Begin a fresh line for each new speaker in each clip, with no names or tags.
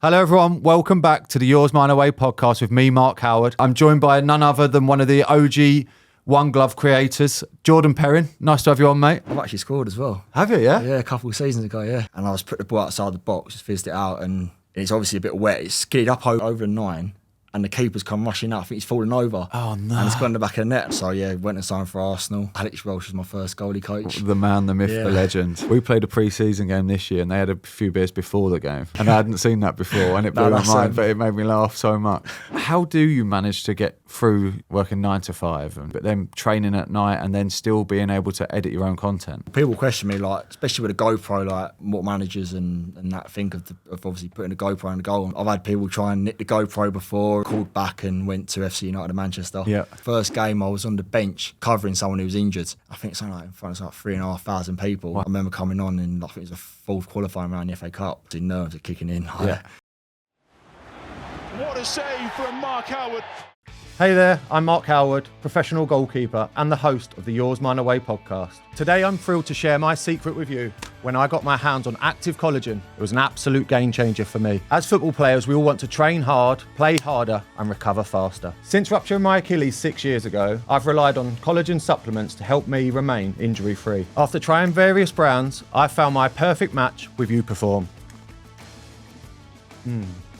Hello everyone, welcome back to the Yours, Mine, Away podcast with me, Mark Howard. I'm joined by none other than one of the OG One Glove creators, Jordan Perrin. Nice to have you on, mate.
I've actually scored as well.
Have you, yeah?
Yeah, a couple of seasons ago, yeah. And I was put the ball outside the box, just fizzed it out, and it's obviously a bit wet. It's skidded up over the 9, and the keeper's come rushing out. I think he's fallen over.
Oh, no.
And it's gone in the back of the net. So, yeah, went and signed for Arsenal. Alex Welsh was my first goalie coach.
The man, the myth, the legend. We played a pre-season game this year and they had a few beers before the game. And I hadn't seen that before and it blew my mind, but it made me laugh so much. How do you manage to get through working 9 to 5, but then training at night and then still being able to edit your own content?
People question me, like, especially with a GoPro, like what managers and that think of obviously putting a GoPro in the goal. I've had people try and nick the GoPro before, called back and went to FC United of Manchester.
Yeah.
First game, I was on the bench covering someone who was injured. I think something like in front of like 3,500 people. Wow. I remember coming on and I think it was a fourth qualifying round in the FA Cup. The nerves are kicking in.
Yeah.
What a save from Mark Howard.
Hey there, I'm Mark Howard, professional goalkeeper and the host of the Yours, Mine, Away podcast. Today I'm thrilled to share my secret with you. When I got my hands on active collagen, it was an absolute game changer for me. As football players, we all want to train hard, play harder and recover faster. Since rupturing my Achilles 6 years ago, I've relied on collagen supplements to help me remain injury-free. After trying various brands, I found my perfect match with UPerform.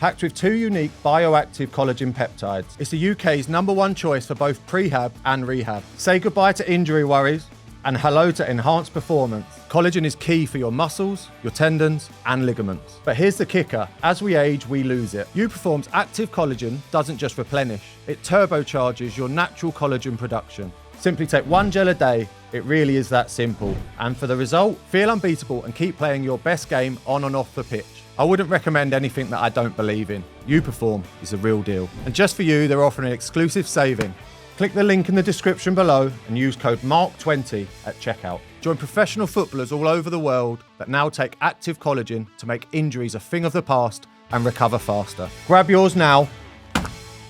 Packed with 2 unique bioactive collagen peptides, it's the UK's #1 choice for both prehab and rehab. Say goodbye to injury worries and hello to enhanced performance. Collagen is key for your muscles, your tendons and ligaments. But here's the kicker, as we age, we lose it. UPerform's active collagen doesn't just replenish, it turbocharges your natural collagen production. Simply take 1 gel a day, it really is that simple. And for the result, feel unbeatable and keep playing your best game on and off the pitch. I wouldn't recommend anything that I don't believe in. UPerform is the real deal. And just for you, they're offering an exclusive saving. Click the link in the description below and use code MARK20 at checkout. Join professional footballers all over the world that now take active collagen to make injuries a thing of the past and recover faster. Grab yours now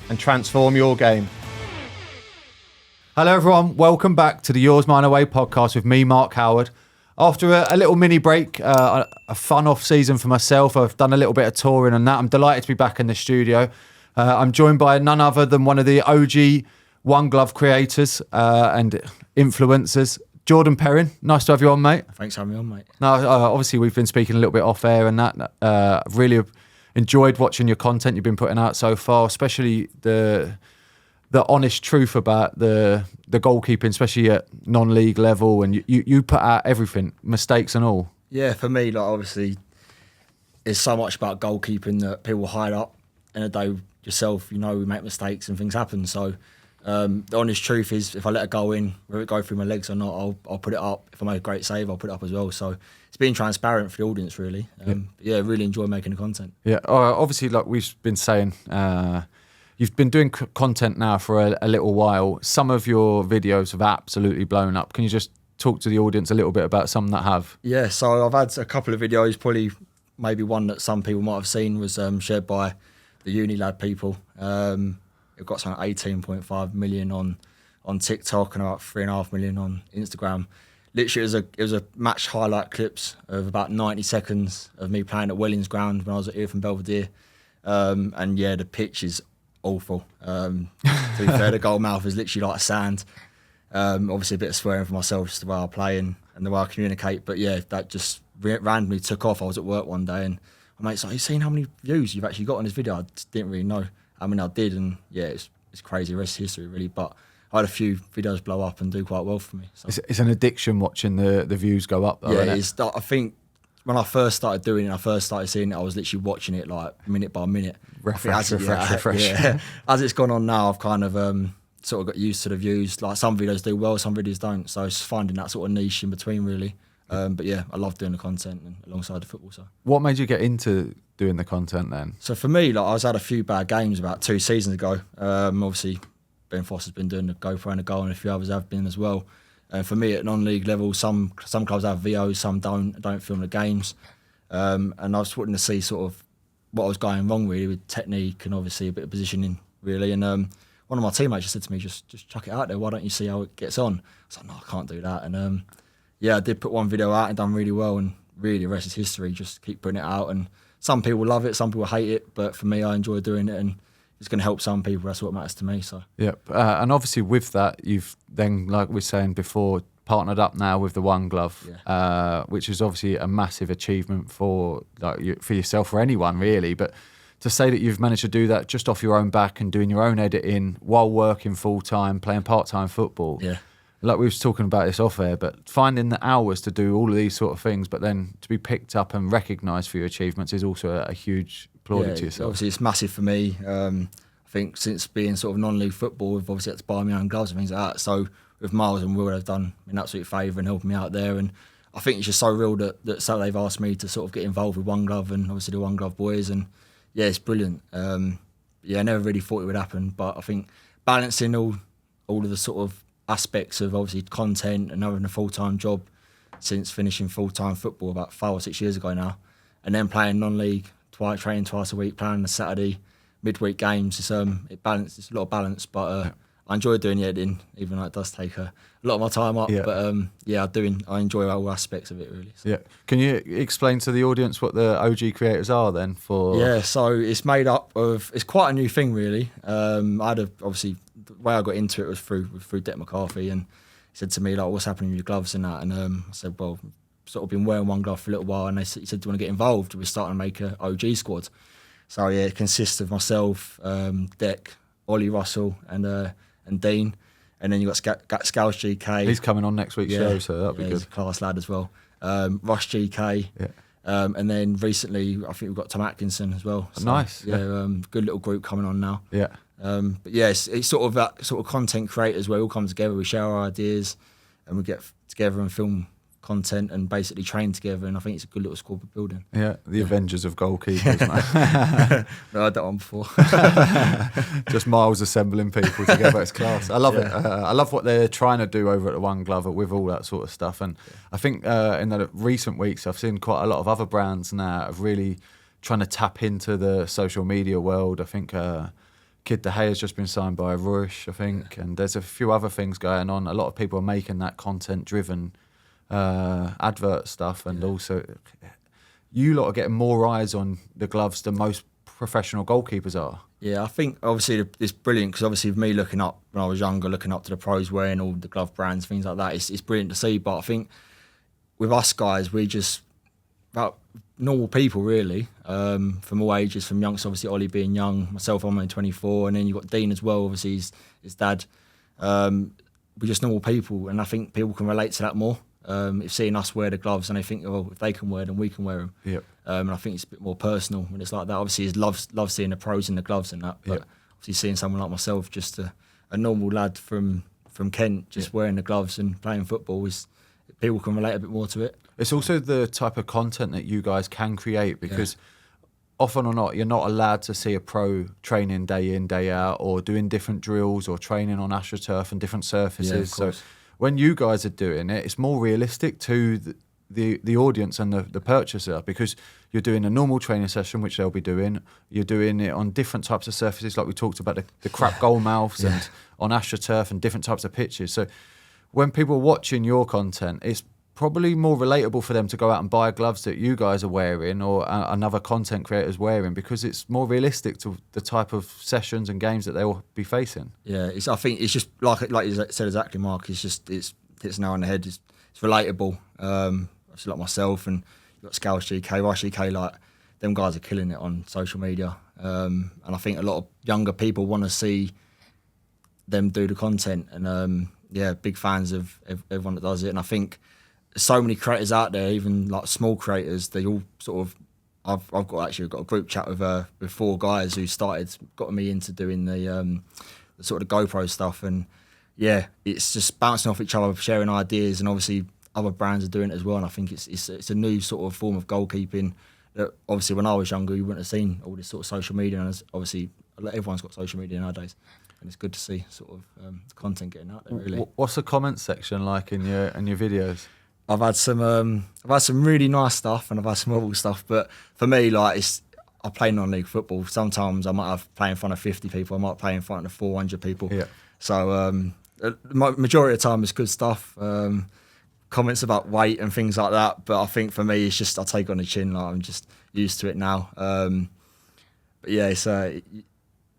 and transform your game. Hello everyone, welcome back to the Yours, Mine, Away podcast with me, Mark Howard. After a little mini break, a fun off season for myself, I've done a little bit of touring and that. I'm delighted to be back in the studio. I'm joined by none other than one of the OG One Glove creators and influencers, Jordan Perrin. Nice to have you on, mate.
Thanks for having me on, mate.
No, obviously we've been speaking a little bit off air and that. I've really enjoyed watching your content you've been putting out so far, especially the honest truth about the goalkeeping, especially at non-league level, and you put out everything, mistakes and all.
Yeah, for me, like obviously, there's so much about goalkeeping that people hide up. In a day yourself, you know, we make mistakes and things happen. So the honest truth is, if I let a goal in, whether it go through my legs or not, I'll put it up. If I make a great save, I'll put it up as well. So it's being transparent for the audience, really. Yeah, really enjoy making the content. Yeah,
obviously, like we've been saying. You've been doing content now for a little while. Some of your videos have absolutely blown up. Can you just talk to the audience a little bit about some that have?
Yeah, so I've had a couple of videos, probably maybe one that some people might have seen was shared by the uni lad people. It got something like 18.5 million on TikTok and about 3.5 million on Instagram. Literally, it was a match highlight clips of about 90 seconds of me playing at Wellings Ground when I was at Irfan Belvedere. And yeah, the pitch is awful. To be fair, the goal mouth is literally like sand. Obviously a bit of swearing for myself, just the way I play and the way I communicate. But yeah, that just randomly took off. I was at work one day and my mate's like, "You seen how many views you've actually got on this video?" I just didn't really know. I mean, I did, and yeah, it's crazy. The rest is history, really. But I had a few videos blow up and do quite well for me. So.
It's an addiction watching the views go up, though,
yeah,
isn't it?
I think when I first started doing it, I first started seeing it, I was literally watching it like minute by minute.
Refresh.
Yeah. As it's gone on now, I've kind of sort of got used to the views. Like some videos do well, some videos don't. So it's finding that sort of niche in between, really. But yeah, I love doing the content and alongside the football. So
what made you get into doing the content then?
So for me, like I was had a few bad games about 2 seasons ago. Obviously, Ben Foster's been doing the GoPro and the goal, and a few others have been as well. And for me, at non-league level, some clubs have VOs, some don't film the games. And I was wanting to see sort of what was going wrong really with technique and obviously a bit of positioning really. And one of my teammates just said to me, just chuck it out there. Why don't you see how it gets on? I was like, no, I can't do that. And yeah, I did put one video out and done really well. And really, the rest is history. Just keep putting it out. And some people love it, some people hate it, but for me, I enjoy doing it, and it's going to help some people. That's what matters to me. So
and obviously with that, you've then, like we were saying before, partnered up now with the One Glove, which is obviously a massive achievement for for yourself or anyone really. But to say that you've managed to do that just off your own back and doing your own editing while working full time, playing part time football.
Yeah.
Like we was talking about this off air, but finding the hours to do all of these sort of things, but then to be picked up and recognised for your achievements is also a huge plaudit to yourself.
Obviously, it's massive for me. I think since being sort of non-league football, we've obviously had to buy my own gloves and things like that. So with Miles and Will, have done me an absolute favour and helping me out there. And I think it's just so real that so they've asked me to sort of get involved with One Glove and obviously the One Glove boys. And yeah, it's brilliant. I never really thought it would happen, but I think balancing all of the sort of aspects of obviously content and having a full-time job since finishing full-time football about 5 or 6 years ago now, and then playing non-league, training twice a week, playing on a Saturday, midweek games. It's it's a lot of balance, but I enjoy doing the editing, even though it does take a lot of my time up. But I enjoy all aspects of it really. So.
Yeah. Can you explain to the audience what the OG creators are then?
So it's made up of, it's quite a new thing really. Obviously the way I got into it was through Deck McCarthy, and he said to me like, what's happening with your gloves and that, and I said, well, sort of been wearing one glove for a little while, and he said, do you want to get involved? We're starting to make a OG squad. So yeah, it consists of myself, Deck, Ollie Russell, and Dean, and then you got Scouts GK.
He's coming on next week's show, so that'll be good.
He's a class lad as well. Rush GK, and then recently I think we've got Tom Atkinson as well. So,
nice.
Good little group coming on now.
Yeah.
But yeah, it's sort of that sort of content creators where we all come together, we share our ideas, and we get together and film content and basically train together, and I think it's a good little squad building.
Yeah, the Avengers of goalkeepers, man.
No, I had that one before.
Just Miles assembling people together. It's class. I love it. I love what they're trying to do over at the One Glove with all that sort of stuff. And I think in the recent weeks, I've seen quite a lot of other brands now of really trying to tap into the social media world. I think Kid De Gea has just been signed by Rush, I think, and there's a few other things going on. A lot of people are making that content-driven advert stuff, and also you lot are getting more eyes on the gloves than most professional goalkeepers are. Yeah,
I think obviously it's brilliant because obviously with me looking up when I was younger, looking up to the pros wearing all the glove brands, things like that, it's brilliant to see. But I think with us guys, we just about normal people really, from all ages, from young, so obviously Ollie being young, myself I'm only 24, and then you've got Dean as well, obviously his dad. We're just normal people, and I think people can relate to that more. If seeing us wear the gloves and they think, oh, if they can wear them, we can wear them.
Yep.
And I think it's a bit more personal when it's like that. Obviously, he loves seeing the pros in the gloves and that. But obviously, seeing someone like myself, just a normal lad from Kent, just wearing the gloves and playing football, people can relate a bit more to it.
It's also the type of content that you guys can create, because often or not, you're not allowed to see a pro training day in, day out, or doing different drills or training on AstroTurf and different surfaces. So when you guys are doing it, it's more realistic to the audience and the purchaser, because you're doing a normal training session, which they'll be doing. You're doing it on different types of surfaces, like we talked about the crap goal mouths and on AstroTurf and different types of pitches. So when people are watching your content, it's probably more relatable for them to go out and buy gloves that you guys are wearing or another content creator's wearing, because it's more realistic to the type of sessions and games that they'll be facing.
Yeah, I think it's just like you said exactly, Mark. It's hits now on the head. It's relatable. Obviously, like myself, and you've got Scouts GK, Rush GK, like them guys are killing it on social media. And I think a lot of younger people want to see them do the content, and big fans of everyone that does it. And I think so many creators out there, even like small creators, they all sort of. I've got a group chat with 4 guys who got me into doing the sort of GoPro stuff, and it's just bouncing off each other, sharing ideas, and obviously other brands are doing it as well. And I think it's a new sort of form of goalkeeping that obviously when I was younger you wouldn't have seen all this sort of social media, and obviously everyone's got social media nowadays, and it's good to see sort of the content getting out there. Really,
what's the comment section like in your videos?
I've had some really nice stuff, and I've had some horrible stuff. But for me, like I play non-league football. Sometimes I might have play in front of 50 people. I might play in front of 400 people. Yeah. So majority of the time it's good stuff. comments about weight and things like that. But I think for me, it's just I take it on the chin. Like I'm just used to it now. But yeah, it's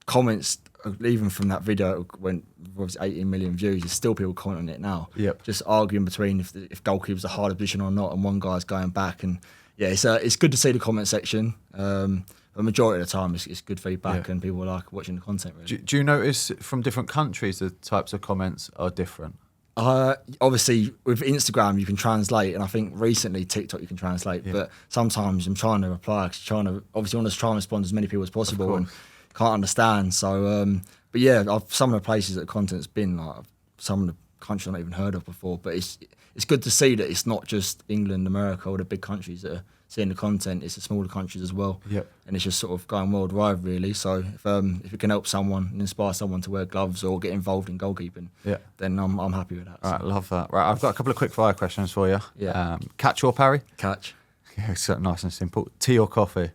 comments. Even from that video, it went obviously 18 million views. There's still people commenting on it now.
Yep.
Just arguing between if goalkeeper's a harder position or not, and one guy's going back. And yeah, it's good to see the comment section. The majority of the time, it's good feedback, and people like watching the content. Really.
Do you notice from different countries the types of comments are different?
Obviously, with Instagram, you can translate, and I think recently TikTok you can translate.
Yeah.
But sometimes I'm trying to reply, obviously want to try and respond to as many people as possible, and can't understand. So, but yeah, some of the places that the content's been, like some of the countries I've not even heard of before. But it's good to see that it's not just England, America, or the big countries that are seeing the content. It's the smaller countries as well.
Yep.
And it's just sort of going worldwide, really. So if it can help someone and inspire someone to wear gloves or get involved in goalkeeping, then I'm happy with that.
All right, love that. Right, I've got a couple of quick fire questions for you.
Yeah.
Catch or parry?
Catch.
Yeah, it's nice and simple. Tea or coffee?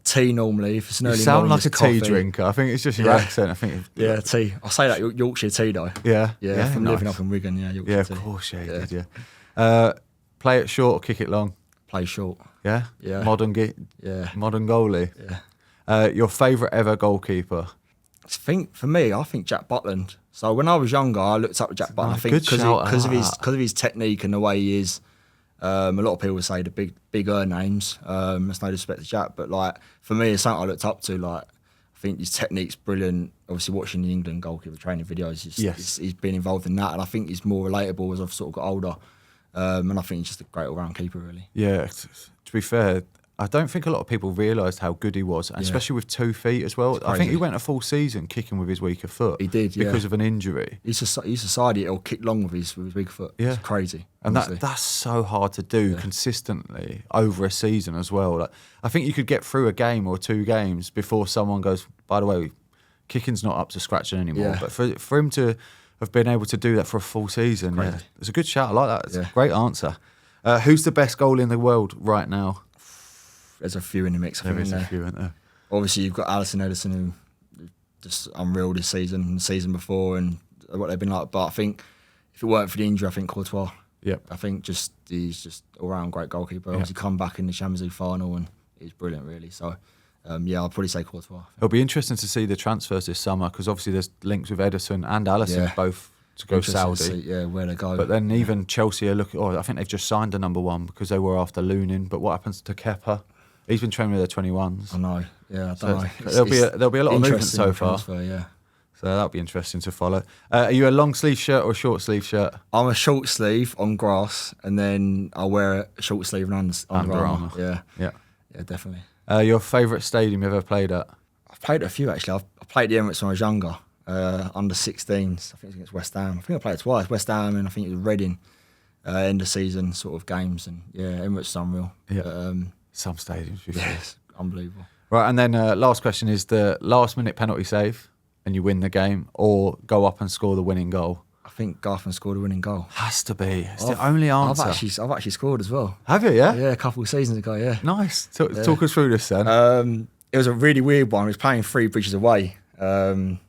Tea normally. If it's an
You
early
sound
morning,
like a
it's coffee.
tea drinker. I think it's just your accent. I think.
Yeah, tea. I say that Yorkshire tea though.
Yeah.
Yeah, from living
nice.
up in Wigan. Yeah, Yorkshire
Yeah,
tea.
of course. Yeah, you did. Yeah. Play it short or kick it long?
Play short.
Yeah.
Yeah.
Modern goalie.
Yeah.
Your favourite ever goalkeeper?
For me, I think Jack Butland. So when I was younger, I looked up to Jack Butland. I think
good shout.
because of his technique and the way he is. A lot of people would say the bigger names. There's no disrespect to Jack, but like for me, it's something I looked up to. Like I think his technique's brilliant. Obviously, watching the England goalkeeper training videos, he's been involved in that, and I think he's more relatable as I've sort of got older. And I think he's just a great all-round keeper, really.
Yeah. To be fair, I don't think a lot of people realised how good he was, and especially with 2 feet as well. I think he went a full season kicking with his weaker foot.
He did, yeah.
Because of an injury.
He's society it'll kick long with his weaker foot.
Yeah.
It's crazy.
And
honestly.
that's so hard to do consistently over a season as well. Like, I think you could get through a game or 2 games before someone goes, by the way, kicking's not up to scratching anymore.
Yeah.
But for him to have been able to do that for a full season, it's a good shout. I like that. It's a great answer. Who's the best goalie in the world right now?
There's a few in the mix.
There is a few, isn't there?
Obviously, you've got Alisson Edison, who just unreal this season and the season before, and what they've been like. But I think if it weren't for the injury, I think Courtois.
Yep.
I think he's just all round great goalkeeper. Obviously, come back in the Champions League final and he's brilliant, really. So. I'll probably say Courtois.
It'll be interesting to see the transfers this summer because obviously there's links with Edison and Alisson both to go Saudi.
Where they go.
But then even Chelsea are looking. I think they've just signed a number 1 because they were after Lunin. But what happens to Kepa? He's been training with their 21s.
I know. Yeah, I don't know.
There'll be a lot of movement so far.
Yeah.
So that'll be interesting to follow. Are you a long sleeve shirt or a short sleeve shirt?
I'm a short sleeve on grass, and then I'll wear a short sleeve on Under Armour. Yeah, definitely.
Your favourite stadium you've ever played at?
I've played at a few actually. I played the Emirates when I was younger, under 16s. I think it was against West Ham. I think I played it twice, West Ham, and I think it was Reading. End of season sort of games, and Emirates is unreal.
Yeah,
but,
some stadiums.
Yes, unbelievable.
Right, and then last question is the last minute penalty save, and you win the game, or go up and score the winning goal.
I think Garfin scored a winning goal.
Has to be. It's the only answer.
I've actually scored as well.
Have you? Yeah.
Yeah, a couple of seasons ago. Yeah.
Nice. Talk us through this then.
It was a really weird one. We was playing 3 bridges away, and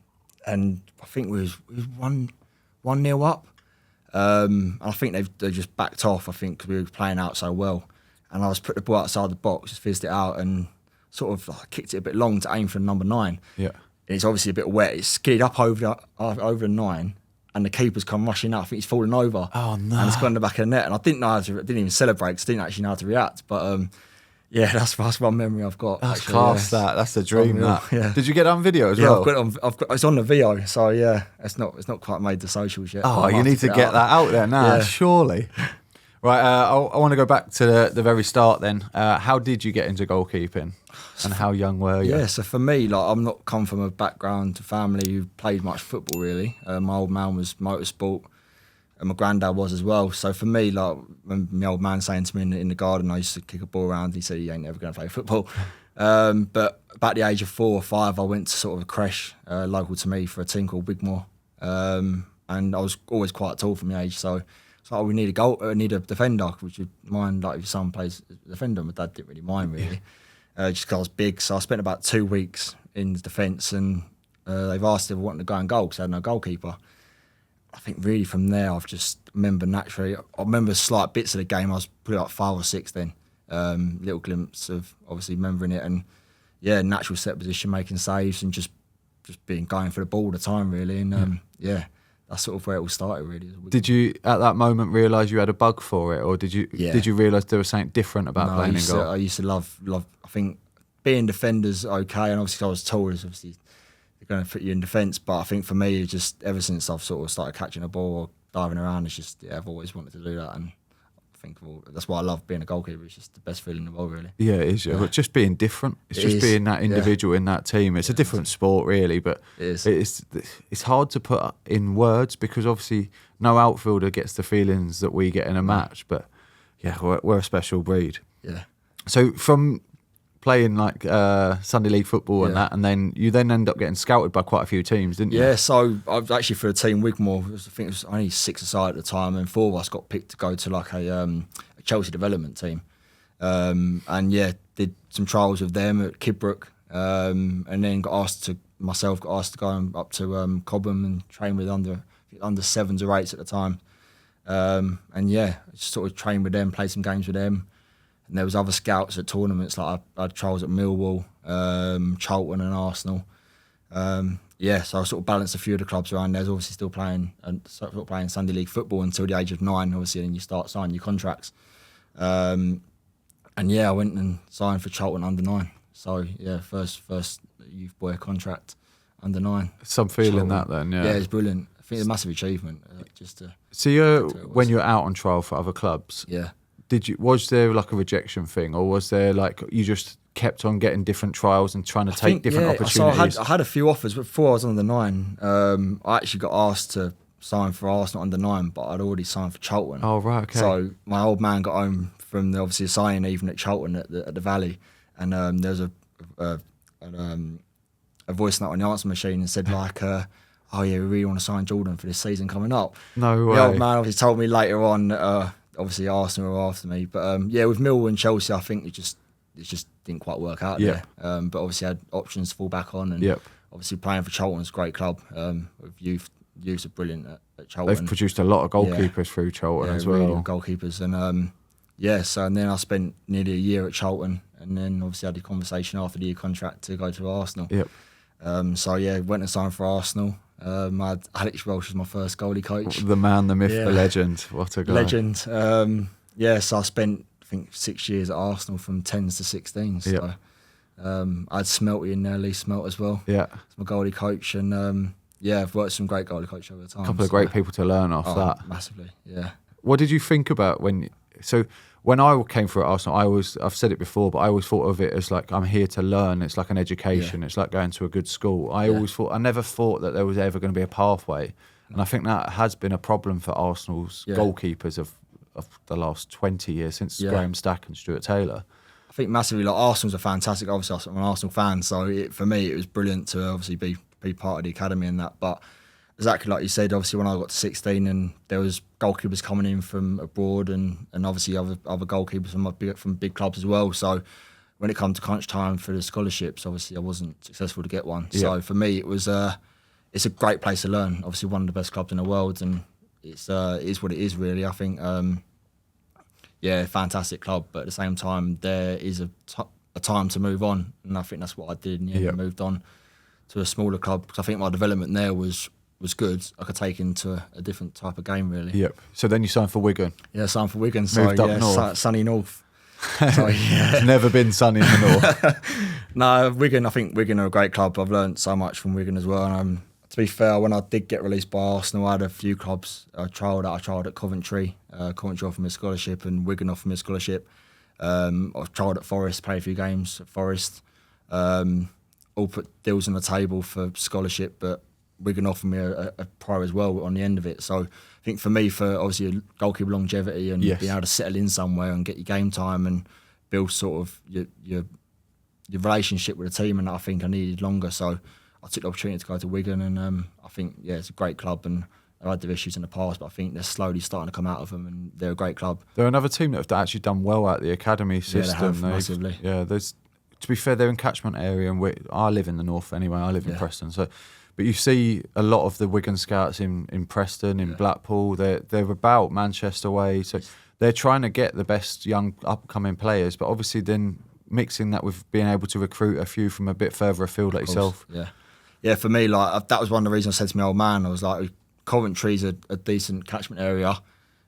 I think we was 1-0 up. I think they just backed off. I think because we were playing out so well, and I was put the ball outside the box, just fizzed it out, and sort of kicked it a bit long to aim for number 9.
Yeah.
And it's obviously a bit wet. It's skidded up over the 9. And the keeper's come rushing out. I think he's fallen over.
Oh no!
And it's gone in the back of the net. And I didn't even celebrate because I didn't actually know how to react. But that's one memory I've got.
That's
actually,
class. That's the dream.
Unreal,
That.
Yeah.
Did you get that on video as well?
I've got it on. It's on the VO. So yeah, it's not quite made the socials yet.
Oh, you need to get that out there now, surely. Right, I want to go back to the very start then. How did you get into goalkeeping, and how young were you?
Yeah, so for me, like I'm not come from a background to family who played much football really. My old man was motorsport, and my granddad was as well. So for me, like when my old man saying to me in the garden, I used to kick a ball around. He said, "You ain't never going to play football." But about the age of 4 or 5, I went to sort of a creche local to me for a team called Wigmore, and I was always quite tall for my age, so. So we need a defender. Would you mind, like, if your son plays defender? My dad didn't really mind, really, just because I was big. So I spent about 2 weeks in the defence, and they've asked if I wanted to go and goal because I had no goalkeeper. I think really from there, I've just remember naturally. I remember slight bits of the game. I was probably like 5 or 6 then. Little glimpse of obviously remembering it, and yeah, natural set position, making saves, and just going for the ball all the time really. And yeah, that's sort of where it all started really.
Did you at that moment realise you had a bug for it, or did you realise there was something different about playing in goal?
I used to love. I think being defenders okay, and obviously I was told is obviously they're going to put you in defence, but I think for me, it's just ever since I've sort of started catching a ball or diving around, it's just I've always wanted to do that, and I think that's why I love being a goalkeeper. It's just the best feeling in the world, really.
Yeah, it is. Yeah. But just being different. It's just being that individual in that team. It's a different sport, really, but it's hard to put in words because obviously no outfielder gets the feelings that we get in a match. But yeah, we're a special breed.
Yeah.
So from playing like Sunday League football and that, and then you end up getting scouted by quite a few teams, didn't you?
Yeah, so I was actually for a team Wigmore. I think it was only 6 aside at the time, and 4 of us got picked to go to like a Chelsea development team, and yeah, did some trials with them at Kidbrooke, and then got asked to go up to Cobham and train with under 7s or 8s at the time, and yeah, just sort of trained with them, played some games with them. And there was other scouts at tournaments, like I had trials at Millwall, Charlton and Arsenal. Yeah, so I sort of balanced a few of the clubs around. There's obviously still playing Sunday League football until the age of 9, obviously, and you start signing your contracts. And yeah, I went and signed for Charlton under 9. So yeah, first youth boy contract under 9.
Some feeling
Charlton.
That then, yeah.
Yeah, it's brilliant. I think it's a massive achievement.
So when you're out on trial for other clubs,
yeah.
Was there like a rejection thing, or was there like you just kept on getting different trials and trying to take different opportunities?
So I had a few offers, but before I was under 9, I actually got asked to sign for Arsenal under 9, but I'd already signed for Charlton.
Oh right, okay.
So my old man got home from the signing evening at Charlton at the Valley, and there was a voice note on the answer machine and said like, "Oh yeah, we really want to sign Jordan for this season coming up."
No way.
The old man obviously told me later on. Obviously Arsenal were after me, but yeah, with Millwall and Chelsea, I think it just didn't quite work out there. But obviously I had options to fall back on, and obviously playing for Charlton's a great club. With youths are brilliant at Charlton.
They've produced a lot of goalkeepers through Charlton as well.
Really good goalkeepers, and so and then I spent nearly a year at Charlton, and then obviously I had a conversation after the year contract to go to Arsenal. So yeah, went and signed for Arsenal. I had Alex Welsh as my first goalie coach.
The man, the myth, the legend. What a guy.
Legend. So I spent, I think, 6 years at Arsenal from 10s to 16s. So I had Smelty in there, Lee Smelt as well.
Yeah.
As my goalie coach. And I've worked with some great goalie coaches over the time.
A couple of great people to learn off that.
Massively, yeah.
What did you think about when I came through at Arsenal, I've said it before, but I always thought of it as like, I'm here to learn. It's like an education. It's like going to a good school. I never thought that there was ever going to be a pathway. And I think that has been a problem for Arsenal's goalkeepers of the last 20 years since Graham Stack and Stuart Taylor.
I think massively, like Arsenal's a fantastic, obviously I'm an Arsenal fan, so for me it was brilliant to obviously be part of the academy and that, but exactly like you said, obviously when I got to 16 and there was goalkeepers coming in from abroad and obviously other goalkeepers from big clubs as well. So when it come to crunch time for the scholarships, obviously I wasn't successful to get one. So for me, it's a great place to learn. Obviously one of the best clubs in the world, and it is what it is really. I think, fantastic club, but at the same time there is a time to move on, and I think that's what I did. And I moved on to a smaller club because I think my development there was good. I could take into a different type of game, really.
Yep. So then you signed for Wigan?
Yeah, signed for Wigan.
Moved up north.
Sunny north. So,
It's never been sunny in the north.
No, Wigan, I think Wigan are a great club. I've learned so much from Wigan as well. And to be fair, when I did get released by Arsenal, I had a few clubs I trialled at Coventry. Coventry offered me a scholarship and Wigan offered me a scholarship. I've trialled at Forest, played a few games at Forest. All put deals on the table for scholarship, but Wigan offered me a pro as well on the end of it. So I think for me, for obviously goalkeeper longevity and being able to settle in somewhere and get your game time and build sort of your relationship with the team, and I think I needed longer. So I took the opportunity to go to Wigan, and I think it's a great club, and I've had their issues in the past, but I think they're slowly starting to come out of them, and they're a great club.
They're another team that have actually done well at the academy system.
Yeah, they have, massively.
Yeah, to be fair, they're in catchment area, and I live in the north anyway. I live in Preston, so. But you see a lot of the Wigan scouts in Preston, in Blackpool. They're about Manchester way, so they're trying to get the best young upcoming players. But obviously, then mixing that with being able to recruit a few from a bit further afield like yourself.
Yeah. For me, like that was one of the reasons I said to my old man. I was like, Coventry's a decent catchment area,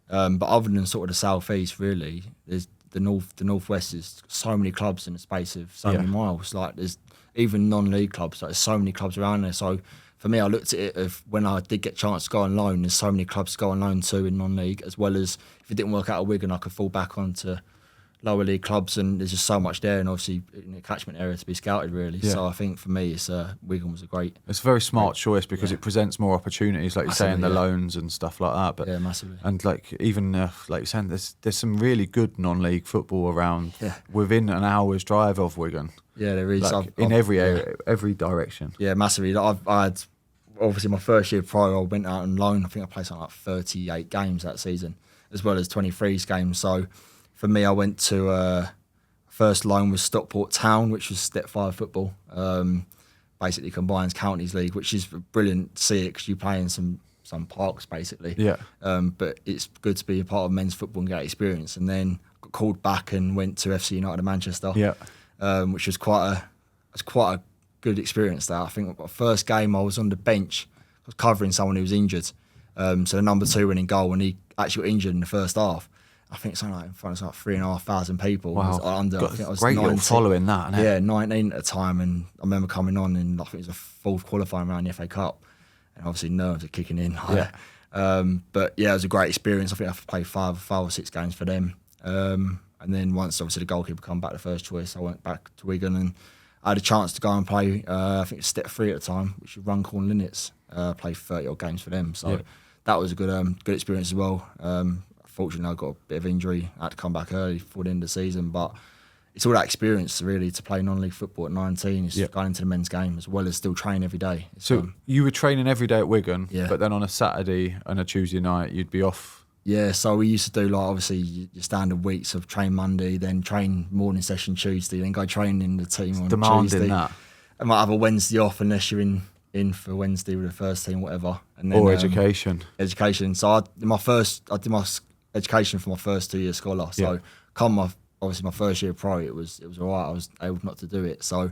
but other than sort of the southeast, really, there's the northwest is so many clubs in the space of so many miles. Like there's even non-league clubs. Like there's so many clubs around there. So for me, I looked at it of when I did get a chance to go on loan. There's so many clubs to go on loan to in non-league, as well as if it didn't work out at Wigan, I could fall back onto lower league clubs, and there's just so much there, and obviously in the catchment area to be scouted really. So I think for me, Wigan was
it's a very smart choice because it presents more opportunities, like you're saying, the loans and stuff like that. But
massively.
And like even like you're saying, there's some really good non-league football around within an hour's drive of Wigan.
Yeah, there is.
Like in every area, every direction. Yeah,
massively. Like I had obviously my first year pro, I went out on loan. I think I played something like 38 games that season, as well as 23s games. So for me, I went to first loan was Stockport Town, which was Step 5 football. Basically combines counties league, which is brilliant to see it because you play in some parks basically.
Yeah.
But it's good to be a part of men's football and get experience. And then got called back and went to FC United of Manchester. Yeah. Which was quite a good experience. That I think my first game I was on the bench, I was covering someone who was injured. So the number 2 went in goal, and he actually got injured in the first half. I think something like in front of 3,500 people.
Wow.
I think I was
great
19,
following that, isn't it?
Yeah, 19 at the time, and I remember coming on, and I think it was a fourth qualifying round in the FA Cup, and obviously nerves are kicking in. But yeah, it was a great experience. I think I played 5 or 6 games for them, and then once obviously the goalkeeper come back the first choice, I went back to Wigan and I had a chance to go and play. I think it was Step 3 at the time, which was Runcorn Linnets. Played 30 odd games for them, so that was a good experience as well. Fortunately, I got a bit of injury. I had to come back early for the end of the season, but it's all that experience really to play non-league football at 19. It's going into the men's game as well as still train every day.
So you were training every day at Wigan, but then on a Saturday and a Tuesday night, you'd be off.
Yeah, so we used to do like obviously your standard weeks of train Monday, then train morning session Tuesday, then go train in the team on Tuesday.
That.
I might have a Wednesday off unless you're in for Wednesday with the first team, whatever. And then,
or education.
So I did my education for my first 2 years scholar. So come obviously my first year pro, it was all right. I was able not to do it. So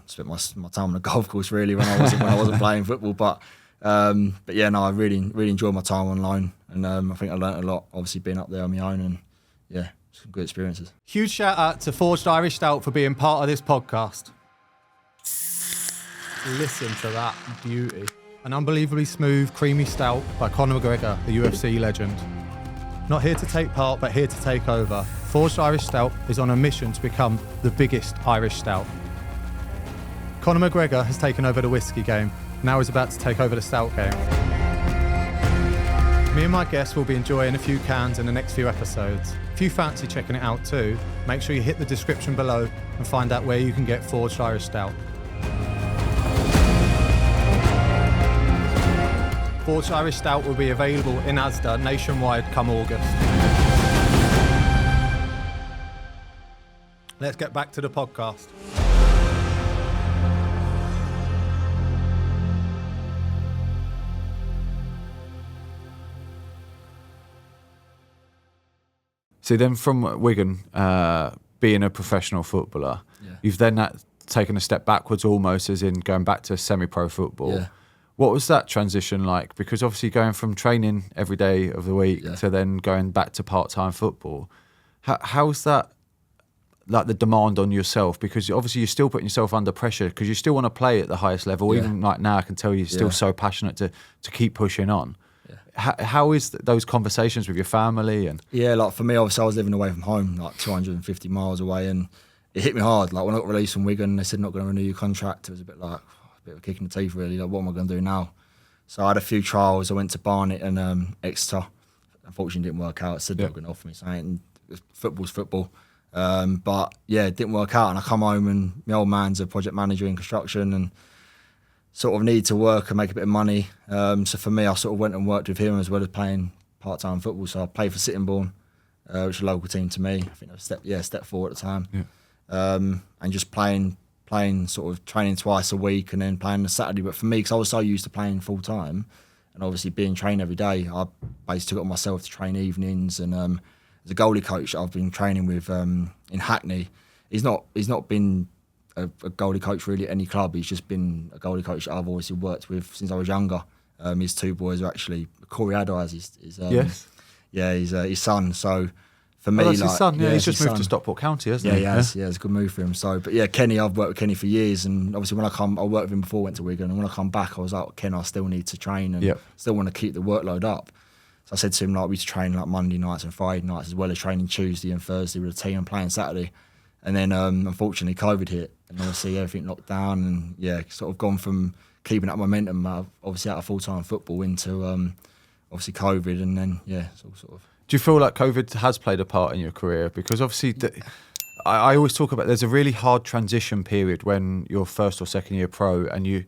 spent my time on the golf course really when I wasn't playing football. But yeah, no, I really enjoyed my time on loan, and I think I learnt a lot. Obviously being up there on my own, and yeah, some good experiences.
Huge shout out to Forged Irish Stout for being part of this podcast. Listen to that beauty. An unbelievably smooth, creamy stout by Conor McGregor, the UFC legend. Not here to take part, but here to take over. Forged Irish Stout is on a mission to become the biggest Irish stout. Conor McGregor has taken over the whiskey game. Now he's about to take over the stout game. Me and my guests will be enjoying a few cans in the next few episodes. If you fancy checking it out too, make sure you hit the description below and find out where you can get Forged Irish Stout. Forged Irish Stout will be available in Asda nationwide come August. Let's get back to the podcast.
So then from Wigan, being a professional footballer, you've then taken a step backwards almost, as in going back to semi-pro football. Yeah. What was that transition like? Because obviously going from training every day of the week to then going back to part-time football, how's that, like the demand on yourself? Because obviously you're still putting yourself under pressure because you still want to play at the highest level. Even like now I can tell you're still so passionate to keep pushing on. How is those conversations with your family? And
like for me, obviously I was living away from home, like 250 miles away, and it hit me hard. Like when I got released from Wigan, they said not going to renew your contract. It was a bit like a bit of a kick in the teeth, really. Like what am I going to do now? So I had a few trials. I went to Barnet and Exeter. Unfortunately, it didn't work out. It said they were going to offer me something. Football's football. But yeah, it didn't work out. And I come home and my old man's a project manager in construction and sort of need to work and make a bit of money. So for me, I sort of went and worked with him as well as playing part-time football. So I played for Sittingbourne, which is a local team to me. I think it was step 4 at the time. And just playing playing sort of training twice a week and then playing the Saturday. But for me, because I was so used to playing full time and obviously being trained every day, I basically took it on myself to train evenings. And as a goalie coach I've been training with in Hackney, he's not been a goalie coach really at any club. He's just been a goalie coach that I've always worked with since I was younger. His two boys are actually Corey Adai is
Yes.
Yeah, he's his son. So for me,
that's
like,
his son. Yeah, he's just
his
moved
son.
to Stockport County, hasn't
Yeah,
he?
he has. Yeah, it's a good move for him. So, but yeah, Kenny, I've worked with Kenny for years, and obviously when I worked with him before I went to Wigan, and when I come back, I was like, Ken, I still need to train and still want to keep the workload up. So I said to him, like, we used to train like Monday nights and Friday nights, as well as training Tuesday and Thursday with the team and playing Saturday. And then unfortunately COVID hit, and obviously everything locked down, and yeah, sort of gone from keeping up momentum, obviously out of full-time football into obviously COVID, and then yeah, sort of.
Do you feel like COVID has played a part in your career? Because obviously, I always talk about there's a really hard transition period when you're first or second year pro, and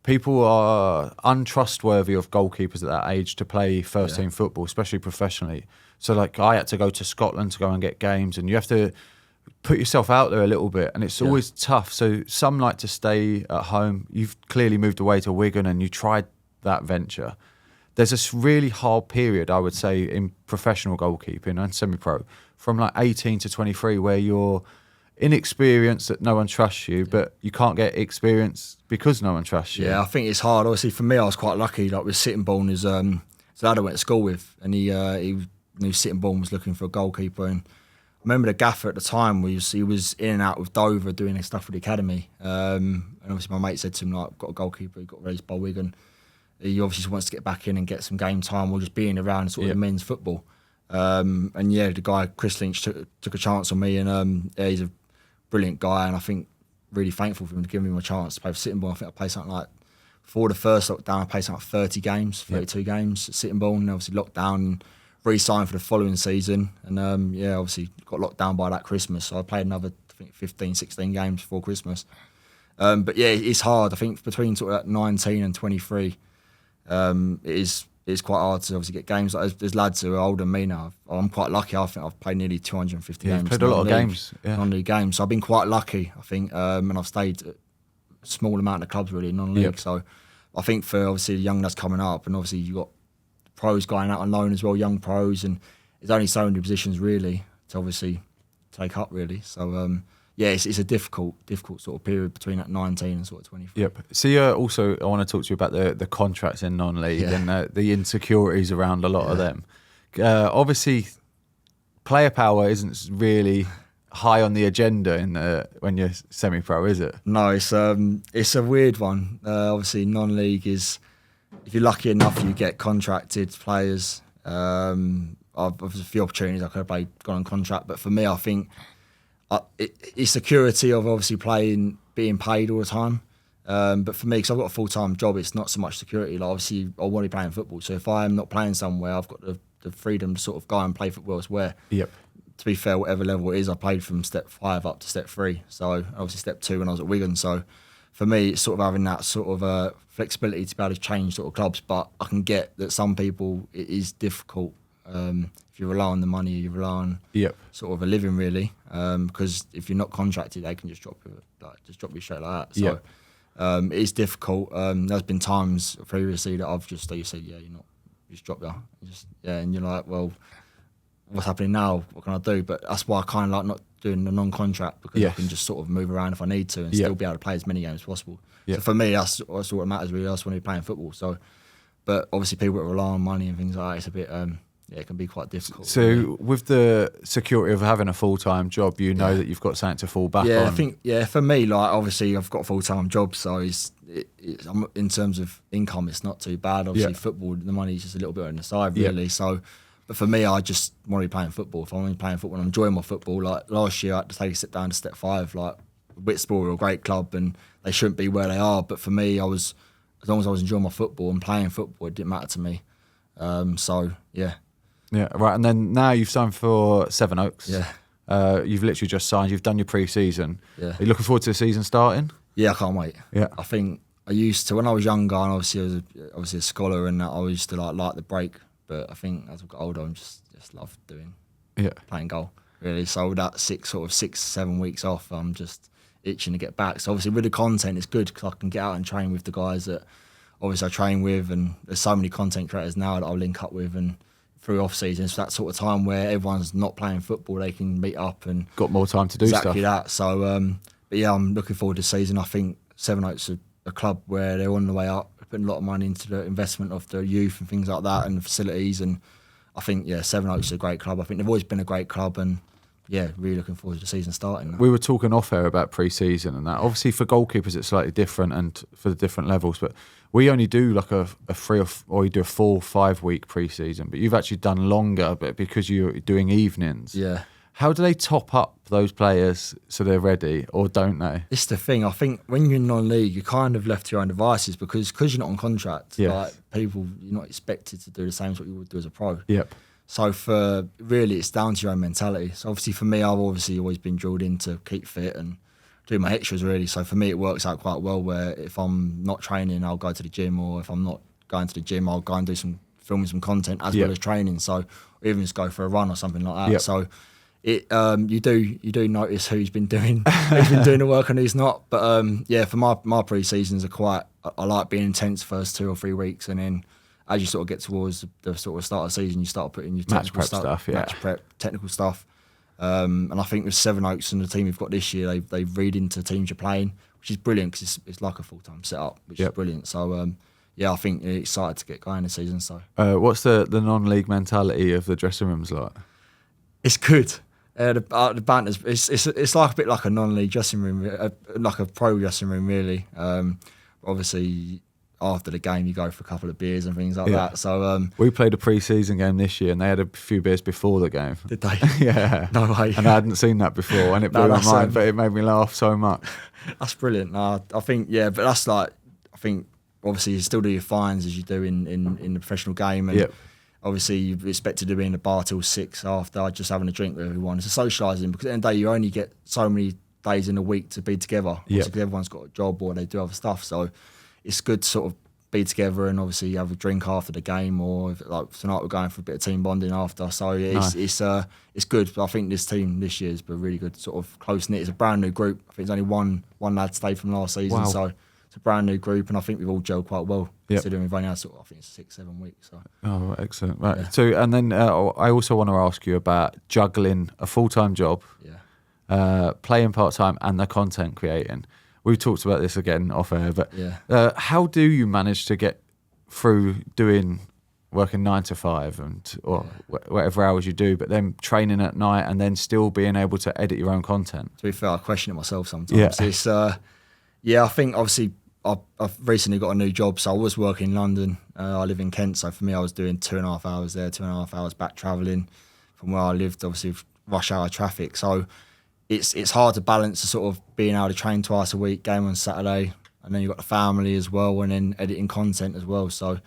people are untrustworthy of goalkeepers at that age to play first team football, especially professionally. So like I had to go to Scotland to go and get games, and you have to put yourself out there a little bit, and it's always tough. So some like to stay at home. You've clearly moved away to Wigan and you tried that venture. There's this really hard period, I would say, in professional goalkeeping and semi-pro, from like 18 to 23, where you're inexperienced, that no one trusts you, but you can't get experience because no one trusts you.
Yeah, I think it's hard. Obviously, for me, I was quite lucky. Like with Sittingbourne, is a lad I went to school with, and he knew Sittingbourne was looking for a goalkeeper, and I remember the gaffer at the time he was in and out with Dover doing his stuff with the academy, and obviously my mate said to him, like, I've got a goalkeeper, he got raised by Wigan. He obviously just wants to get back in and get some game time or just being around sort of the men's football. And yeah, the guy, Chris Lynch, took a chance on me, and yeah, he's a brilliant guy, and I think really thankful for him to give me a chance to play for Sittingbourne. I think I played something like, before the first lockdown, I played something like 32 games at Sittingbourne, and obviously lockdown, and re-signed for the following season. And yeah, obviously got locked down by that Christmas, so I played another, I think, 15, 16 games before Christmas. But yeah, it's hard. I think between sort of 19 and 23, it's quite hard to obviously get games. Like, there's lads who are older than me now. I'm quite lucky. I think I've played nearly 250 games.
Played a lot of games.
Non-league games. So I've been quite lucky, I think. And I've stayed at a small amount of clubs really, non-league. So I think for obviously the young lads coming up, and obviously you've got pros going out on loan as well, young pros, and there's only so many positions really to obviously take up really. So yeah, it's a difficult sort of period between that 19 and sort of 24.
Yep. So also, I want to talk to you about the contracts in non-league and the insecurities around a lot of them. Obviously, player power isn't really high on the agenda when you're semi-pro, is it?
No, it's a weird one. Obviously, non-league is, if you're lucky enough, you get contracted players. I've a few opportunities I could have gone on contract, but for me, I think it's security of obviously being paid all the time. But for me, because I've got a full-time job, it's not so much security. Like obviously, I want to be playing football. So if I'm not playing somewhere, I've got the freedom to sort of go and play football elsewhere.
Yep.
To be fair, whatever level it is, I played from step 5 up to step 3. So obviously step 2 when I was at Wigan. So for me, it's sort of having that sort of flexibility to be able to change sort of clubs. But I can get that some people, it is difficult. If you rely on the money, you rely on sort of a living really. Because if you're not contracted, they can just drop you straight like that. So it is difficult. There's been times previously that I've just said, you're not, just drop you. And you're like, well, what's happening now? What can I do? But that's why I kind of like not doing the non-contract, because I can just sort of move around if I need to and still be able to play as many games as possible. So for me, that's what matters really. I just want to be playing football. So, but obviously people that rely on money and things like that, it's a bit, it can be quite difficult.
So really, with the security of having a full-time job, you know that you've got something to fall back on.
I think, for me, like obviously I've got a full-time job, so in terms of income, it's not too bad. Obviously football, the money's just a little bit on the side really. So, but for me, I just want to be playing football. If I'm only playing football and I'm enjoying my football, like last year I had to take a step down to step 5. Like Whitspur are a great club and they shouldn't be where they are. But for me, as long as I was enjoying my football and playing football, it didn't matter to me.
Yeah, right. And then now you've signed for Sevenoaks.
Yeah.
You've literally just signed. You've done your pre-season.
Yeah.
Are you looking forward to the season starting?
Yeah, I can't wait.
Yeah.
I think I used to, when I was younger, and obviously I was obviously a scholar, and I used to like the break. But I think as I've got older, I'm just love doing playing goal really. So that 6, 7 weeks off, I'm just itching to get back. So obviously with the content, it's good because I can get out and train with the guys that obviously I train with, and there's so many content creators now that I'll link up with, and through off season, it's that sort of time where everyone's not playing football, they can meet up and
Got more time to do
exactly
stuff.
that. So, but yeah, I'm looking forward to the season. I think Sevenoaks are a club where they're on the way up, putting a lot of money into the investment of the youth and things like that, and the facilities. And I think Sevenoaks is a great club. I think they've always been a great club, and really looking forward to the season starting.
We were talking off air about pre-season and that. Obviously for goalkeepers it's slightly different and for the different levels, but we only do like a 3 or you do a 4 or 5 week pre-season, but you've actually done longer, but because you're doing evenings.
Yeah.
How do they top up those players so they're ready, or don't they?
It's the thing. I think when you're in non-league, you're kind of left to your own devices because you're not on contract.
Yes.
Like you're not expected to do the same as what you would do as a pro.
Yep.
So for really, it's down to your own mentality. So obviously for me, I've obviously always been drilled in to keep fit and do my extras really. So for me, it works out quite well where if I'm not training, I'll go to the gym, or if I'm not going to the gym, I'll go and do filming some content as well as training. So or even just go for a run or something like that.
Yep.
So it you do notice who's been doing the work and who's not. But for my pre-seasons are quite. I like being intense first 2 or 3 weeks, and then as you sort of get towards the sort of start of the season, you start putting your
Match prep stuff,
match prep, technical stuff. And I think with Sevenoaks and the team we've got this year, they read into teams you're playing, which is brilliant because it's like a full-time setup, which is brilliant. So I think you're excited to get going this season. So
what's the non-league mentality of the dressing rooms like?
it's good. The banter's it's like a bit like a non-league dressing room, like a pro dressing room really. Obviously, after the game, you go for a couple of beers and things like that. So
we played a pre-season game this year, and they had a few beers before the game.
did they?
Yeah.
No way.
And I hadn't seen that before, and it blew my
that's,
mind, but it made me laugh so much.
That's brilliant. No, I think but that's like I think obviously you still do your fines as you do in the professional game, and obviously you're expected to be in the bar till 6 after just having a drink with everyone. It's a socialising because at the end of the day you only get so many days in a week to be together. Because everyone's got a job or they do other stuff, so it's good to sort of be together and obviously have a drink after the game, or if, like tonight we're going for a bit of team bonding after. So it's good. But I think this team this year has been really good, sort of close knit. It's a brand new group. I think there's only one lad stayed from last season, so it's a brand new group, and I think we've all gelled quite well considering we've only had I think it's 6-7 weeks. So.
Oh, excellent! Right. So, and then I also want to ask you about juggling a full-time job, playing part-time, and the content creating. We've talked about this again off air, but how do you manage to get through working 9 to 5 or whatever hours you do, but then training at night and then still being able to edit your own content?
To be fair, I question it myself sometimes. It's I think obviously I've recently got a new job, so I was working in London. I live in Kent, so for me I was doing 2.5 hours there, 2.5 hours back travelling from where I lived, obviously with rush hour traffic. So it's hard to balance the sort of being able to train twice a week, game on Saturday, and then you've got the family as well, and then editing content as well. So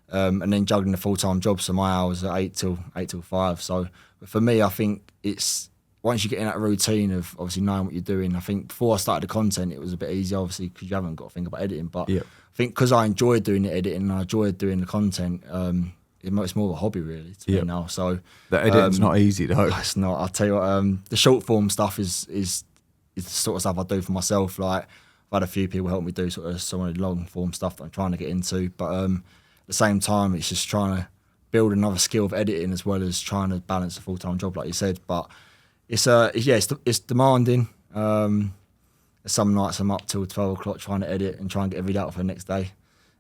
and then juggling the full-time job, so my hours are 8 till 5. So but for me, I think it's once you get in that routine of obviously knowing what you're doing. I think before I started the content, it was a bit easier, obviously, because you haven't got to think about editing. But I think because I enjoyed doing the editing and I enjoyed doing the content, it's more of a hobby really to me now. So
the editing's not easy though.
It's not. I'll tell you what. The short form stuff is the sort of stuff I do for myself. Like I've had a few people help me do sort of some of the long form stuff that I'm trying to get into. But at the same time, it's just trying to build another skill of editing as well as trying to balance a full time job, like you said. But it's demanding. Some nights I'm up till 12 o'clock trying to edit and try and get every out for the next day.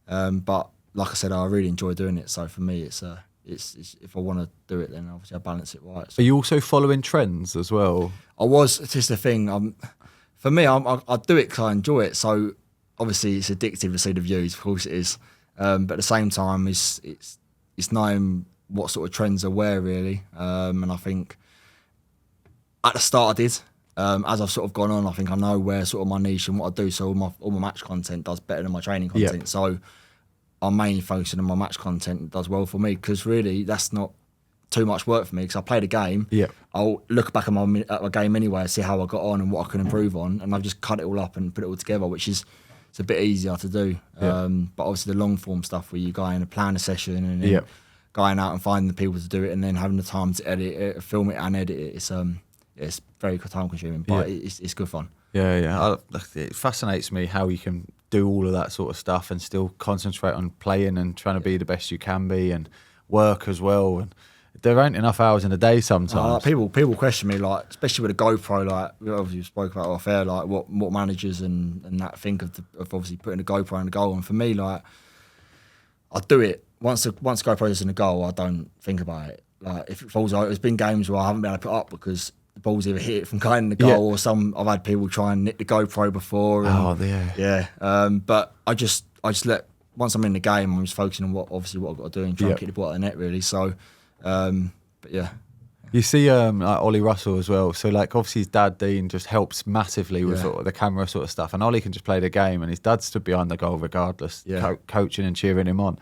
But like I said, I really enjoy doing it. So for me, it's if I want to do it, then obviously I balance it right. So
are you also following trends as well?
It's just the thing. For me, I do it because I enjoy it. So obviously it's addictive to see the views. Of course it is. But at the same time, it's knowing what sort of trends are where really. And I think at the start I did. As I've sort of gone on, I think I know where sort of my niche and what I do. So all my match content does better than my training content.
Yep.
So I'm mainly focusing on my match content. It does well for me because really that's not too much work for me because I play the game.
Yep.
I'll look back at my game anyway, see how I got on and what I can improve on, and I've just cut it all up and put it all together, which is it's a bit easier to do. But obviously the long form stuff where you go in and plan a session and then going out and finding the people to do it and then having the time to edit it, film it and edit it. It's very time consuming, but it's good fun.
Yeah. It fascinates me how you can do all of that sort of stuff and still concentrate on playing and trying to be the best you can be and work as well. And there ain't enough hours in a day sometimes.
People question me, like, especially with a GoPro, like we obviously spoke about off air, like what managers and that think of obviously putting a GoPro in the goal. And for me, like, I do it once the GoPro is in the goal, I don't think about it. Like if it falls out, there's been games where I haven't been able to put up because the ball's either hit from going in the goal or I've had people try and nick the GoPro before. And, but I just let, once I'm in the game, I'm just focusing on what I've got to do and try and keep the ball out of the net really. So, but yeah.
You see like Ollie Russell as well. So like obviously his dad Dean just helps massively with sort of the camera sort of stuff. And Ollie can just play the game and his dad stood behind the goal regardless, coaching and cheering him on.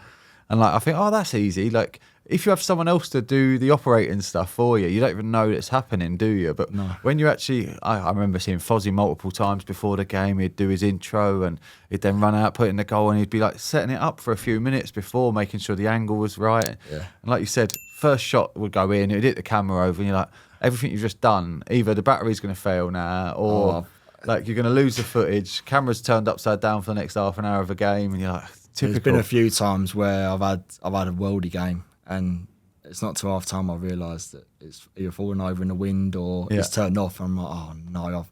And like I think, oh, that's easy. Like if you have someone else to do the operating stuff for you, you don't even know it's happening, do you? But when you actually, I remember seeing Fozzie multiple times before the game. He'd do his intro and he'd then run out, put in the goal, and he'd be like setting it up for a few minutes before, making sure the angle was right. Yeah. And like you said, first shot would go in, it'd hit the camera over, and you're like, everything you've just done, either the battery's going to fail now, or like you're going to lose the footage. Camera's turned upside down for the next half an hour of a game, and you're like, typical.
There's been a few times where I've had a worldie game. And it's not till half time I realised that it's either falling over in the wind or it's turned off. And I'm like, oh no, I've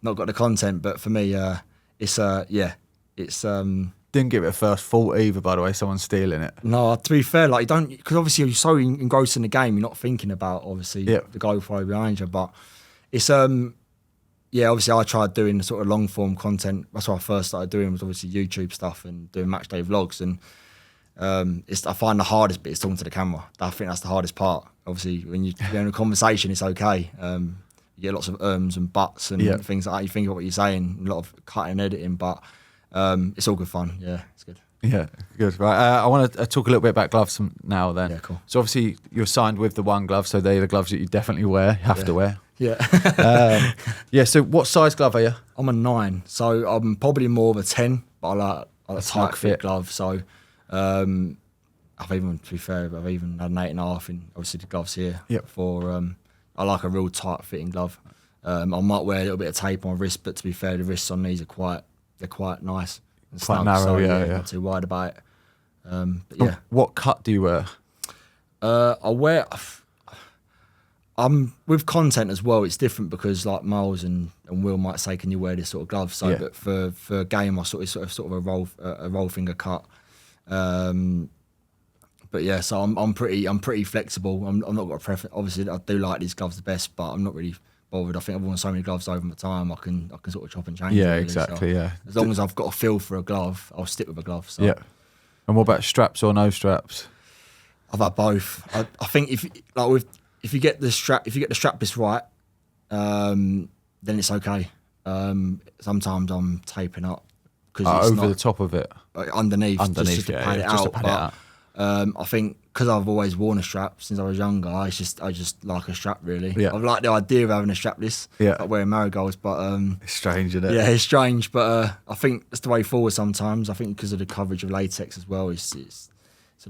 not got the content. But for me, it's
didn't give it a first thought either, by the way, someone's stealing it.
No, to be fair, like you don't, because obviously you're so engrossed in the game, you're not thinking about obviously the GoPro behind you. But it's obviously I tried doing the sort of long form content. That's what I first started doing, was obviously YouTube stuff and doing match day vlogs. And I find the hardest bit is talking to the camera. I think that's the hardest part. Obviously, when you're in a conversation, it's okay. You get lots of ums and buts and things like that. You think of what you're saying, a lot of cutting and editing, but it's all good fun. Yeah, it's good.
Yeah, good. Right, I want to talk a little bit about gloves now then.
Yeah, cool.
So obviously you're signed with the One Glove, so they're the gloves that you definitely wear, have to wear.
Yeah.
So what size glove are you?
I'm a 9, so I'm probably more of a 10, but I like a tight fit glove. So I've even, to be fair, I've even had an 8.5 in obviously the gloves here. For I like a real tight fitting glove. I might wear a little bit of tape on my wrist, but to be fair, the wrists on these are quite nice and
quite
snug,
narrow.
so,
yeah,
not too wide about it. But yeah.
What cut do you wear?
I wear. With content as well, it's different because like Miles and Will might say, "Can you wear this sort of glove?" So, but for a game, I sort of a roll finger cut. But yeah, so I'm pretty flexible. I'm not got a preference. Obviously, I do like these gloves the best, but I'm not really bothered. I think I've worn so many gloves over my time. I can sort of chop and change.
Yeah,
really.
exactly.
So as long as I've got a feel for a glove, I'll stick with a glove. So.
Yeah. And what about straps or no straps?
I've had both. I think if you get the strapless right, then it's okay. Sometimes I'm taping up because it's
over the top of it,
underneath just to pad it out. I think because I've always worn a strap since I was younger, I just like a strap really.
Yeah.
I like the idea of having a strapless, like wearing marigolds, but
it's strange, isn't it?
Yeah, it's strange, but I think it's the way forward sometimes. I think because of the coverage of latex as well, it's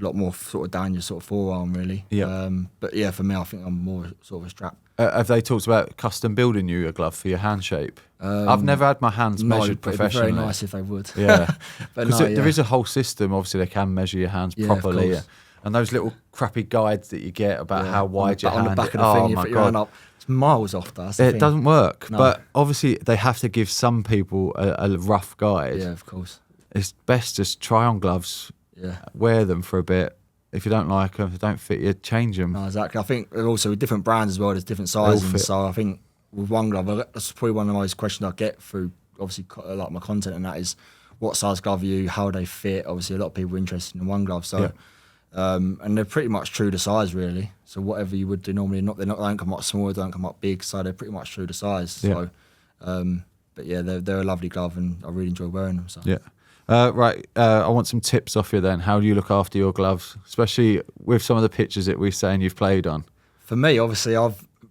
a lot more sort of down your sort of forearm really.
Yeah.
But yeah, for me, I think I'm more sort of a strap.
Have they talked about custom building you a glove for your hand shape? I've never had my hands measured professionally.
It'd be very nice if they would.
Yeah,
but
because there is a whole system. Obviously, they can measure your hands properly, and those little crappy guides that you get about how wide your hand is.
On the back of the thing, you put your hand up. It's miles off that.
It doesn't work. No. But obviously, they have to give some people a rough guide.
Yeah, of course.
It's best just try on gloves. Yeah, wear them for a bit. If you don't like them, if they don't fit you, change them.
No, exactly. I think also with different brands as well, there's different sizes. So I think with One Glove, that's probably one of the most questions I get through, obviously, like my content, and that is, what size glove are you? How do they fit? Obviously, a lot of people are interested in One Glove. So, and they're pretty much true to size, really. So whatever you would do normally, they don't come up small, they don't come up big. So they're pretty much true to size. Yeah. So, but yeah, they're a lovely glove, and I really enjoy wearing them. So.
Yeah. Right, I want some tips off you then. How do you look after your gloves, especially with some of the pictures that we're saying you've played on? For
me, obviously,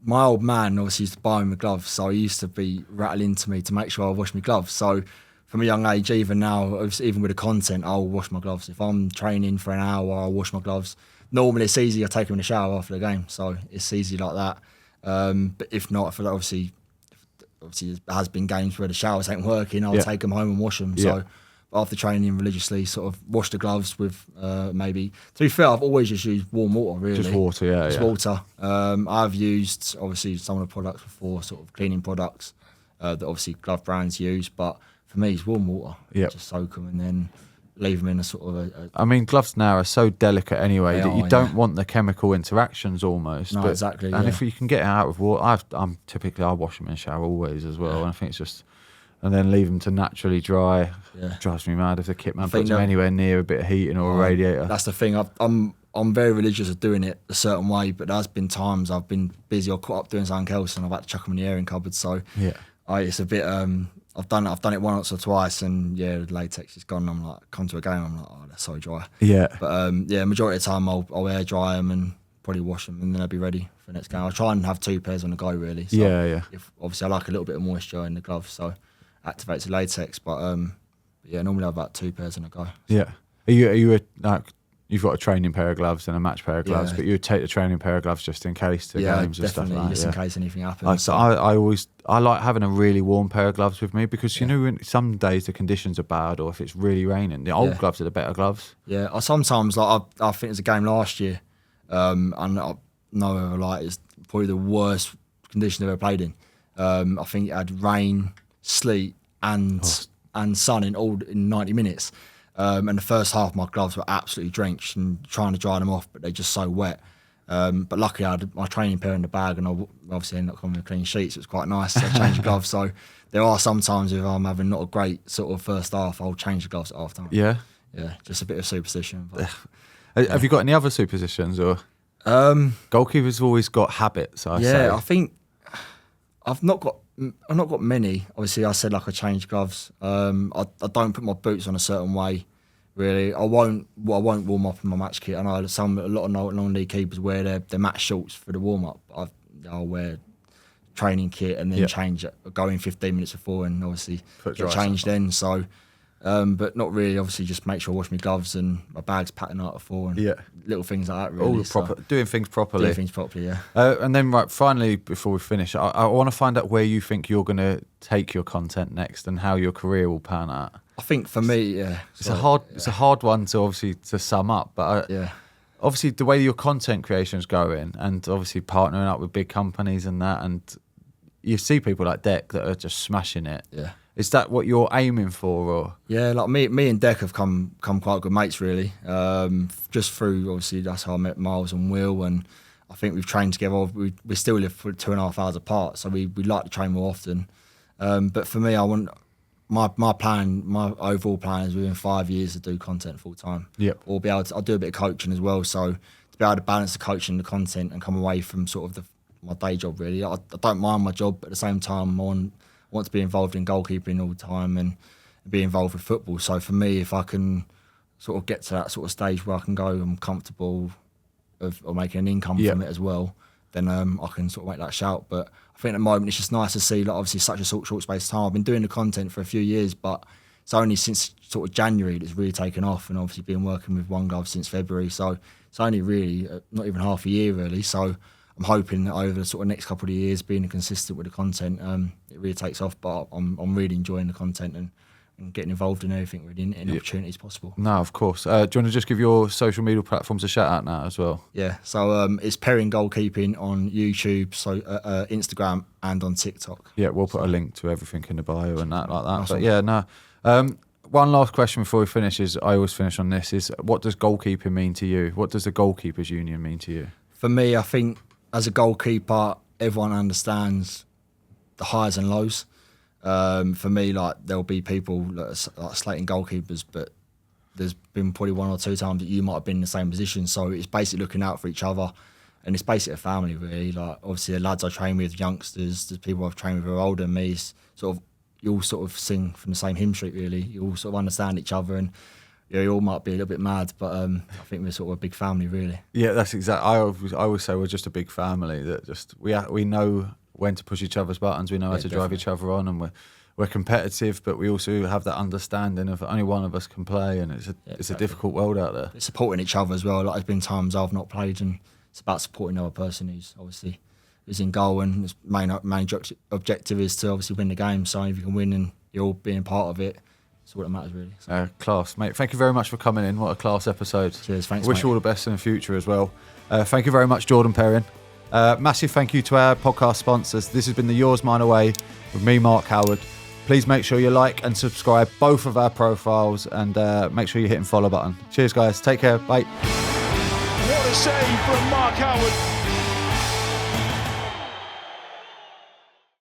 my old man obviously used to buy me gloves, so he used to be rattling to me to make sure I wash my gloves. So from a young age, even now, even with the content, I'll wash my gloves. If I'm training for an hour, I'll wash my gloves. Normally, it's easy. I take them in the shower after the game, so it's easy like that. But if not, obviously, obviously there has been games where the showers ain't working. I'll take them home and wash them.
Yeah.
So after training religiously, sort of wash the gloves with maybe. To be fair, I've always just used warm water, really.
Just water, yeah.
Just water. I've used obviously some of the products before, sort of cleaning products that obviously glove brands use, but for me it's warm water.
Yep.
Just soak them and then leave them in a sort of
I mean, gloves now are so delicate anyway
They
that you
are,
don't
yeah.
want the chemical interactions almost.
No, exactly,
And
yeah.
if you can get it out of water, I wash them in the shower always as well. And I think it's just, and then leave them to naturally dry.
Yeah.
Drives me mad if the kit man
think
puts them
that-
anywhere near a bit of heating or a radiator.
That's the thing. I'm very religious of doing it a certain way, but there's been times I've been busy or caught up doing something else, and I've had to chuck them in the airing cupboard. So
Yeah.
it's a bit. I've done it once or twice, and yeah, the latex is gone. I'm like, come to a game, I'm like, oh, they're so dry.
Yeah.
But majority of the time I'll air dry them and probably wash them, and then I'll be ready for the next game. I try and have 2 pairs on the go, really. So
Yeah.
If, obviously, I like a little bit of moisture in the gloves, so activates the latex. But yeah, normally I have about 2 pairs on the go.
Yeah. Are you like, you've got a training pair of gloves and a match pair of gloves,
Yeah.
but you would take the training pair of gloves just in case the games and stuff
definitely,
like that.
just
Yeah.
in case anything happens.
So I like having a really warm pair of gloves with me because you know some days the conditions are bad or if it's really raining, the old gloves are the better gloves.
Yeah, I sometimes like I think it was a game last year, and I know like it's probably the worst condition I've ever played in. I think it had rain, sleet, and sun in 90 minutes. And the first half, my gloves were absolutely drenched and trying to dry them off, but they're just so wet. But luckily, I had my training pair in the bag, and I obviously ended up coming with clean sheets. It was quite nice to change the gloves. So there are some times if I'm having not a great sort of first half, I'll change the gloves at half time.
Yeah.
Yeah, just a bit of superstition. But,
Have you got any other superstitions or? Goalkeepers have always got habits. I say.
I think I've not got many. Obviously, I said like I change gloves. I don't put my boots on a certain way. Really, I won't warm up in my match kit. I know a lot of non-league keepers wear their match shorts for the warm up. I'll wear training kit and then change it. Go in 15 minutes before and obviously get changed then. So, but not really. Obviously, just make sure I wash my gloves and my bag's patterned out before and little things like that. Really,
All the proper, doing things properly.
Doing things properly, yeah.
And then finally, before we finish, I want to find out where you think you're going to take your content next and how your career will pan out.
I think for me,
it's a hard one to obviously to sum up, but obviously the way your content creation is going, and obviously partnering up with big companies and that, and you see people like Deck that are just smashing it.
Yeah.
Is that what you're aiming for, or?
Yeah, like me and Deck have come quite good mates, really. Just through, obviously, that's how I met Miles and Will, and I think we've trained together. We still live for 2.5 hours apart, so we like to train more often. But for me, I want my overall plan is within 5 years to do content full time.
Yep.
Or be able to, I'll do a bit of coaching as well, so to be able to balance the coaching and the content and come away from sort of my day job, really. I don't mind my job, but at the same time, I want to be involved in goalkeeping all the time and be involved with football. So for me, if I can sort of get to that sort of stage where I can go, I'm comfortable of making an income from it as well, then I can sort of make that shout. But I think at the moment it's just nice to see, like, obviously such a short space of time. I've been doing the content for a few years, but it's only since sort of January that it's really taken off, and obviously been working with One Glove since February. So it's only really not even half a year really. So I'm hoping that over the sort of next couple of years, being consistent with the content, it really takes off. But I'm really enjoying the content and getting involved in everything, really, in any opportunities possible.
No, of course. Do you want to just give your social media platforms a shout out now as well?
Yeah, so it's Perrin Goalkeeping on YouTube, so Instagram and on TikTok.
Yeah, we'll put a link to everything in the bio and that like that. Awesome. But yeah, no. One last question before we finish is, I always finish on this, is what does goalkeeping mean to you? What does the Goalkeepers Union mean to you? For
me, I think as a goalkeeper, everyone understands the highs and lows. For me, like, there'll be people that are like slating goalkeepers, but there's been probably 1 or 2 times that you might have been in the same position. So it's basically looking out for each other, and it's basically a family, really. Like, obviously, the lads I train with, youngsters, the people I've trained with who are older than me. You all sort of sing from the same hymn sheet, really. You all sort of understand each other, and you all might be a little bit mad, but I think we're sort of a big family, really. Yeah, that's exactly. I always say we're just a big family that just we know when to push each other's buttons. We know how to drive each other on, and we're competitive, but we also have that understanding of only one of us can play, and it's a difficult world out there. It's supporting each other as well. Like, there's been times I've not played, and it's about supporting another person who's is in goal, and his main objective is to obviously win the game. So if you can win and you're all being part of it, that's what matters really. So.
Class, mate. Thank you very much for coming in. What a class episode.
Cheers, thanks.
Wish you all the best in the future as well. Thank you very much, Jordan Perrin. Massive thank you to our podcast sponsors. This has been the Yours Mine Away with me, Mark Howard. Please make sure you like and subscribe both of our profiles, and make sure you're hitting follow button. Cheers, guys. Take care. Bye.
What a save from Mark Howard.